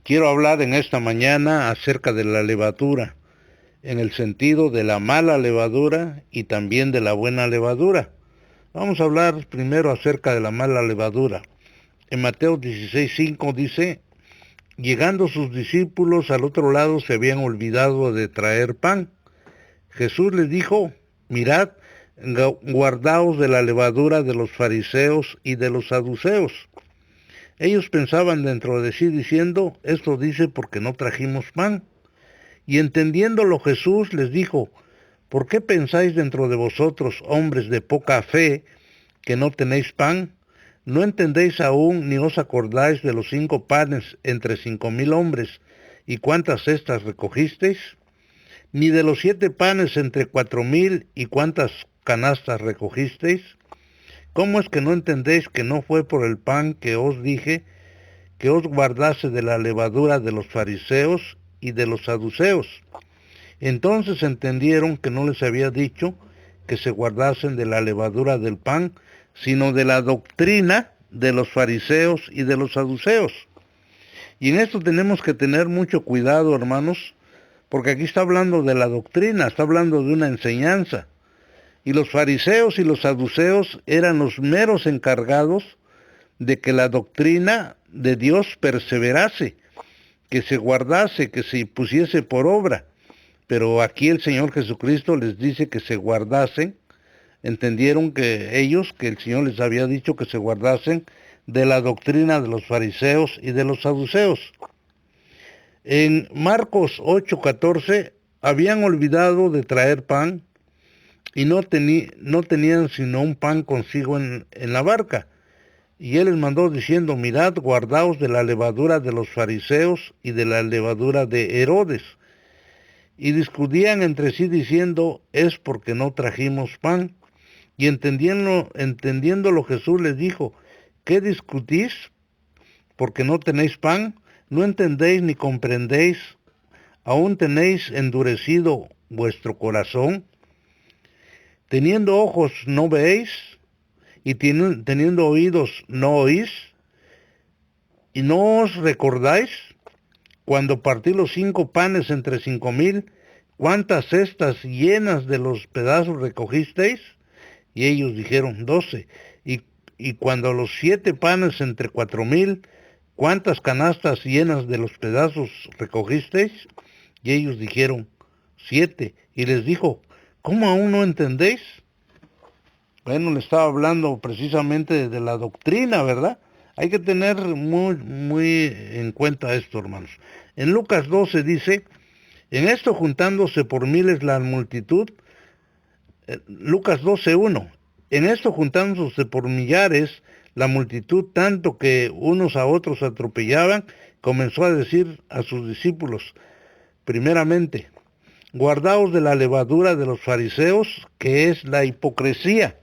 Quiero hablar en esta mañana acerca de la levadura, en el sentido de la mala levadura y también de la buena levadura. Vamos a hablar primero acerca de la mala levadura. En Mateo 16:5 dice, llegando sus discípulos al otro lado se habían olvidado de traer pan. Jesús les dijo, mirad, guardaos de la levadura de los fariseos y de los saduceos. Ellos pensaban dentro de sí diciendo, esto dice porque no trajimos pan. Y entendiéndolo Jesús les dijo, ¿por qué pensáis dentro de vosotros, hombres de poca fe, que no tenéis pan? ¿No entendéis aún ni os acordáis de los 5 panes entre 5,000 hombres y cuántas cestas recogisteis? ¿Ni de los 7 panes entre 4,000 y cuántas canastas recogisteis? ¿Cómo es que no entendéis que no fue por el pan que os dije que os guardase de la levadura de los fariseos y de los saduceos? Entonces entendieron que no les había dicho que se guardasen de la levadura del pan, sino de la doctrina de los fariseos y de los saduceos. Y en esto tenemos que tener mucho cuidado, hermanos, porque aquí está hablando de la doctrina, está hablando de una enseñanza. Y los fariseos y los saduceos eran los meros encargados de que la doctrina de Dios perseverase, que se guardase, que se pusiese por obra. Pero aquí el Señor Jesucristo les dice que se guardasen. Entendieron que ellos, que el Señor les había dicho que se guardasen de la doctrina de los fariseos y de los saduceos. En Marcos 8:14 habían olvidado de traer pan y no tenían sino un pan consigo en la barca. Y él les mandó diciendo, mirad, guardaos de la levadura de los fariseos y de la levadura de Herodes. Y discutían entre sí diciendo, es porque no trajimos pan. Y entendiéndolo Jesús les dijo, ¿qué discutís? Porque no tenéis pan, no entendéis ni comprendéis, aún tenéis endurecido vuestro corazón. Teniendo ojos no veéis, y teniendo oídos no oís, y no os recordáis, cuando partí los 5 panes entre 5,000, ¿cuántas cestas llenas de los pedazos recogisteis? Y ellos dijeron 12. Y cuando los 7 panes entre 4,000, ¿cuántas canastas llenas de los pedazos recogisteis? Y ellos dijeron 7. Y les dijo, ¿cómo aún no entendéis? Bueno, le estaba hablando precisamente de la doctrina, ¿verdad? Hay que tener muy en cuenta esto, hermanos. En Lucas 12 dice, en esto juntándose por miles la multitud, Lucas 12:1, en esto juntándose por millares la multitud, tanto que unos a otros atropellaban, comenzó a decir a sus discípulos, primeramente, guardaos de la levadura de los fariseos, que es la hipocresía,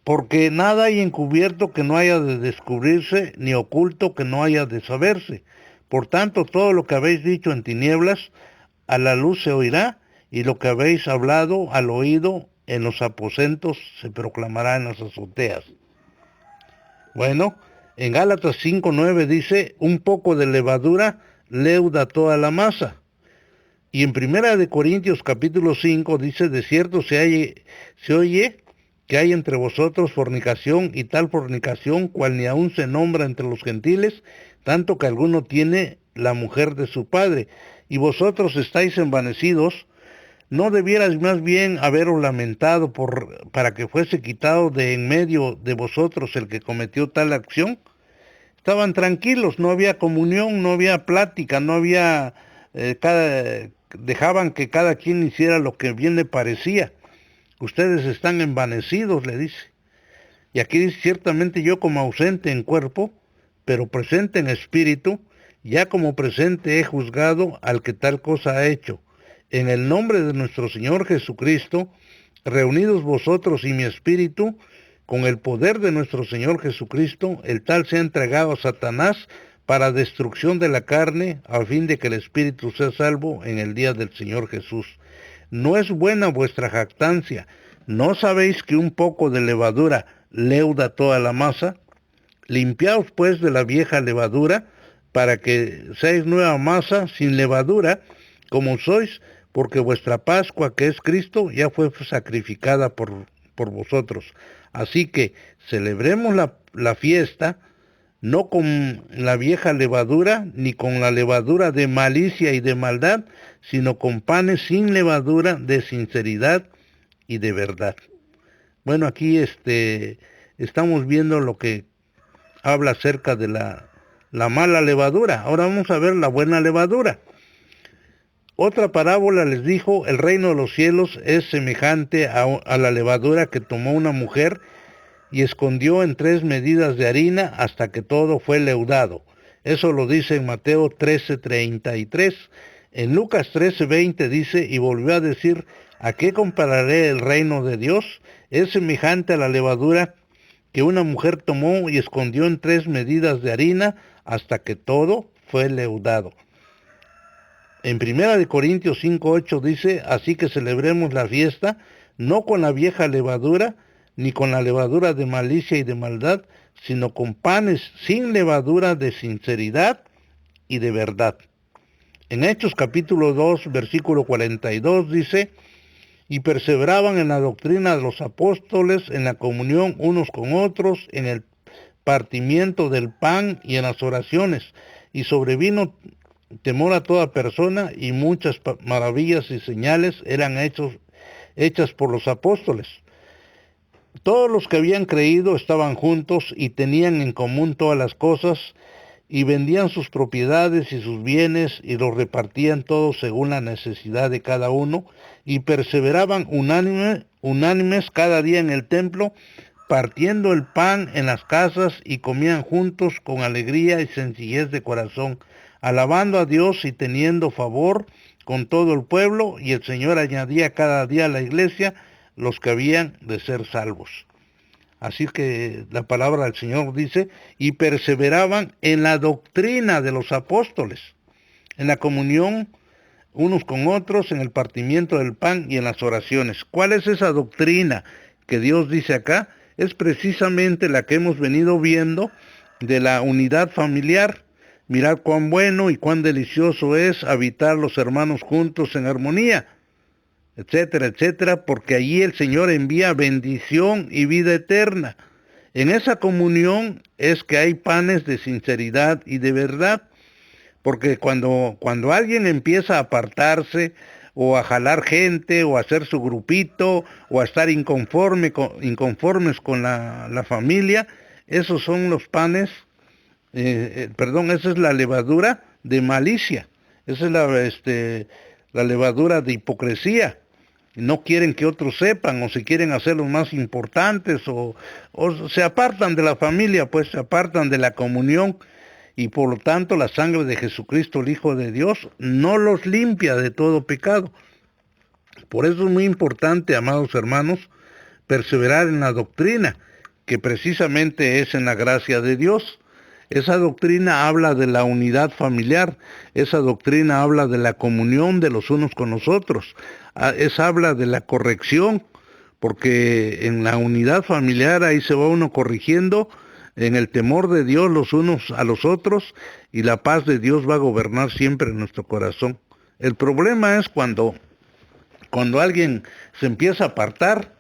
porque nada hay encubierto que no haya de descubrirse, ni oculto que no haya de saberse. Por tanto, todo lo que habéis dicho en tinieblas, a la luz se oirá, y lo que habéis hablado al oído en los aposentos se proclamará en las azoteas. Bueno, en Gálatas 5:9 dice, un poco de levadura leuda toda la masa. Y en Primera de Corintios capítulo 5 dice, de cierto se oye que hay entre vosotros fornicación, y tal fornicación cual ni aun se nombra entre los gentiles, tanto que alguno tiene la mujer de su padre. Y vosotros estáis envanecidos. ¿No debierais más bien haberos lamentado para que fuese quitado de en medio de vosotros el que cometió tal acción? Estaban tranquilos, no había comunión, no había plática, no había... dejaban que cada quien hiciera lo que bien le parecía. Ustedes están envanecidos, le dice. Y aquí dice, ciertamente yo como ausente en cuerpo, pero presente en espíritu, ya como presente he juzgado al que tal cosa ha hecho. En el nombre de nuestro Señor Jesucristo, reunidos vosotros y mi espíritu, con el poder de nuestro Señor Jesucristo, el tal sea entregado a Satanás para destrucción de la carne, a fin de que el espíritu sea salvo en el día del Señor Jesús. No es buena vuestra jactancia. ¿No sabéis que un poco de levadura leuda toda la masa? Limpiaos pues de la vieja levadura, para que seáis nueva masa sin levadura, como sois, porque vuestra Pascua, que es Cristo, ya fue sacrificada por vosotros. Así que celebremos la fiesta, no con la vieja levadura, ni con la levadura de malicia y de maldad, sino con panes sin levadura, de sinceridad y de verdad. Bueno, aquí estamos viendo lo que habla acerca de la mala levadura. Ahora vamos a ver la buena levadura. Otra parábola les dijo, el reino de los cielos es semejante a la levadura que tomó una mujer y escondió en 3 medidas de harina hasta que todo fue leudado. Eso lo dice en Mateo 13:33. En Lucas 13:20 dice, y volvió a decir, ¿a qué compararé el reino de Dios? Es semejante a la levadura que una mujer tomó y escondió en 3 medidas de harina hasta que todo fue leudado. En 1 Corintios 5:8 dice, así que celebremos la fiesta, no con la vieja levadura, ni con la levadura de malicia y de maldad, sino con panes sin levadura de sinceridad y de verdad. En Hechos capítulo 2, versículo 42 dice, y perseveraban en la doctrina de los apóstoles, en la comunión unos con otros, en el partimiento del pan y en las oraciones, y sobrevino temor a toda persona, y muchas maravillas y señales eran hechas por los apóstoles. Todos los que habían creído estaban juntos y tenían en común todas las cosas, y vendían sus propiedades y sus bienes y los repartían todos según la necesidad de cada uno, y perseveraban unánimes cada día en el templo, partiendo el pan en las casas, y comían juntos con alegría y sencillez de corazón, alabando a Dios y teniendo favor con todo el pueblo, y el Señor añadía cada día a la iglesia los que habían de ser salvos. Así que la palabra del Señor dice, y perseveraban en la doctrina de los apóstoles, en la comunión unos con otros, en el partimiento del pan y en las oraciones. ¿Cuál es esa doctrina que Dios dice acá? Es precisamente la que hemos venido viendo de la unidad familiar. Mirad cuán bueno y cuán delicioso es habitar los hermanos juntos en armonía, etcétera, etcétera, porque allí el Señor envía bendición y vida eterna. En esa comunión es que hay panes de sinceridad y de verdad, porque cuando alguien empieza a apartarse, o a jalar gente, o a hacer su grupito, o a estar inconformes con la familia, esos son los panes, esa es la levadura de malicia, esa es la levadura de hipocresía. No quieren que otros sepan, o se quieren hacer los más importantes, o se apartan de la familia, pues se apartan de la comunión, y por lo tanto la sangre de Jesucristo, el Hijo de Dios, no los limpia de todo pecado. Por eso es muy importante, amados hermanos, perseverar en la doctrina, que precisamente es en la gracia de Dios. Esa doctrina habla de la unidad familiar, esa doctrina habla de la comunión de los unos con los otros, esa habla de la corrección, porque en la unidad familiar ahí se va uno corrigiendo en el temor de Dios los unos a los otros, y la paz de Dios va a gobernar siempre en nuestro corazón. El problema es cuando alguien se empieza a apartar.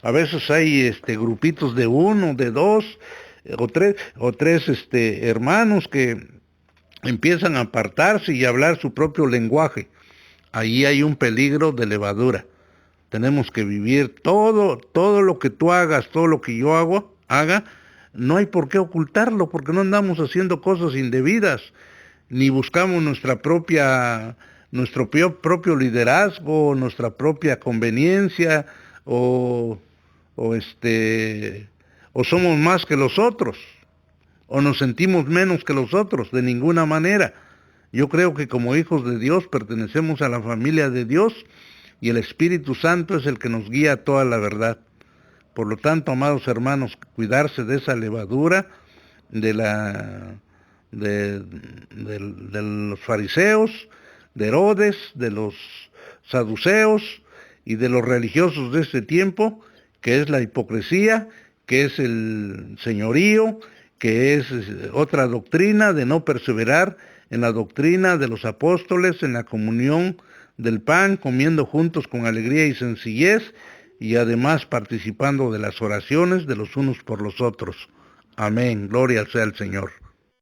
A veces hay grupitos de uno, de dos, o tres hermanos que empiezan a apartarse y a hablar su propio lenguaje. Ahí hay un peligro de levadura. Tenemos que vivir todo lo que tú hagas, todo lo que yo haga, no hay por qué ocultarlo, porque no andamos haciendo cosas indebidas, ni buscamos nuestro propio liderazgo, nuestra propia conveniencia, o, o o somos más que los otros, o nos sentimos menos que los otros, de ninguna manera. Yo creo que como hijos de Dios pertenecemos a la familia de Dios, y el Espíritu Santo es el que nos guía a toda la verdad. Por lo tanto, amados hermanos, cuidarse de esa levadura, de los fariseos, de Herodes, de los saduceos y de los religiosos de este tiempo, que es la hipocresía, que es el señorío, que es otra doctrina de no perseverar en la doctrina de los apóstoles, en la comunión del pan, comiendo juntos con alegría y sencillez, y además participando de las oraciones de los unos por los otros. Amén. Gloria sea al Señor.